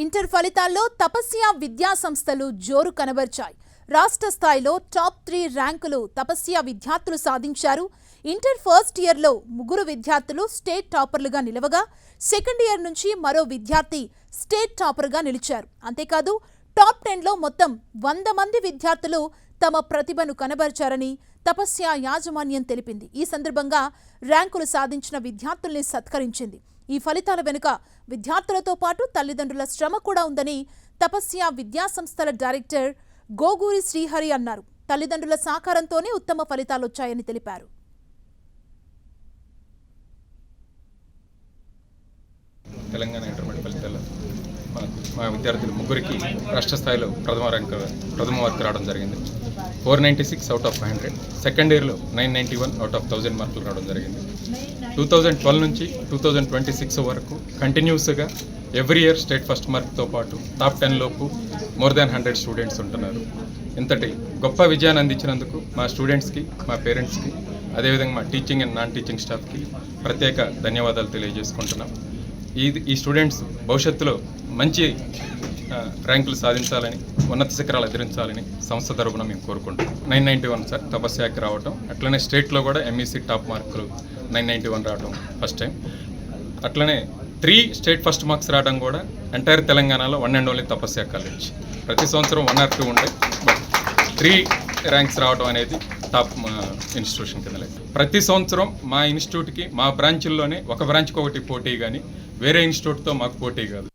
Inter ఫలితాల్లో తపస్య విద్యా సంస్థలు జోరు కనబర్చాయి. రాష్ట్ర స్థాయిలో టాప్ 3 ర్యాంకులు తపస్య విద్యార్థులు సాధించారు. ఇంటర్ ఫస్ట్ ఇయర్లో 3 విద్యార్థులు స్టేట్ టాపర్లుగా నిలవగా, సెకండ్ ఇయర్ నుంచి మరో విద్యార్థి స్టేట్ టాపర్గా నిలిచారు. అంతేకాదు టాప్ 10లో మొత్తం 100 మంది విద్యార్థులు తమ ప్రతిభను కనబర్చారని తపస్య యాజమాన్యం తెలిపింది. ఈ సందర్భంగా ర్యాంకులు సాధించిన విద్యార్థుల్ని సత్కరించింది. ఈ ఫలితాల వెనుక విద్యార్థులతో పాటు తల్లిదండ్రుల శ్రమ కూడా ఉందని తపస్య విద్యా సంస్థల డైరెక్టర్ గోగూరి శ్రీహరి అన్నారు. తల్లిదండ్రుల సహకారంతోనే ఉత్తమ ఫలితాలు వచ్చాయని తెలిపారు. తెలంగాణ ఇంటర్మీడియట్ ఫలితాల్లో మా విద్యార్థులు ముగ్గురికి రాష్ట్ర స్థాయిలో ప్రథమ మార్కు రావడం జరిగింది. 496 అవుట్ ఆఫ్ 500. సెకండ్ ఇయర్లో 991 అవుట్ ఆఫ్ 1000 మార్కులు రావడం జరిగింది. 2012 నుంచి 2026 వరకు కంటిన్యూస్గా ఎవ్రీ ఇయర్ స్టేట్ ఫస్ట్ మార్క్తో పాటు టాప్ 10 లోపు మోర్ దాన్ 100 స్టూడెంట్స్ ఉంటున్నారు. ఇంతటి గొప్ప విజయాన్ని అందించినందుకు మా స్టూడెంట్స్కి, మా పేరెంట్స్కి, అదేవిధంగా మా టీచింగ్ అండ్ నాన్ టీచింగ్ స్టాఫ్కి ప్రత్యేక ధన్యవాదాలు తెలియజేసుకుంటున్నాం. ఈ స్టూడెంట్స్ భవిష్యత్తులో మంచి ర్యాంకులు సాధించాలని, ఉన్నత శిఖరాలు ఎదిరించాలని సంస్థ తరపున మేము కోరుకుంటాం. 991 సార్ తపస్యాకి రావటం, అట్లనే స్టేట్లో కూడా ఎంఈసీ టాప్ మార్కులు 991 రావటం ఫస్ట్ టైం. అట్లనే 3 స్టేట్ ఫస్ట్ మార్క్స్ రావడం కూడా ఎంటైర్ తెలంగాణలో 1 and only తపస్య కాలేజ్. ప్రతి సంవత్సరం 1 or 2 ఉండే, బట్ 3 ర్యాంక్స్ రావడం అనేది టాప్ ఇన్స్టిట్యూషన్ కింద లేదు. ప్రతి సంవత్సరం మా ఇన్స్టిట్యూట్కి, మా బ్రాంచ్ల్లోనే ఒక బ్రాంచ్కి ఒకటి పోటీ, కానీ వేరే ఇన్స్టిట్యూట్తో మాకు పోటీ కాదు.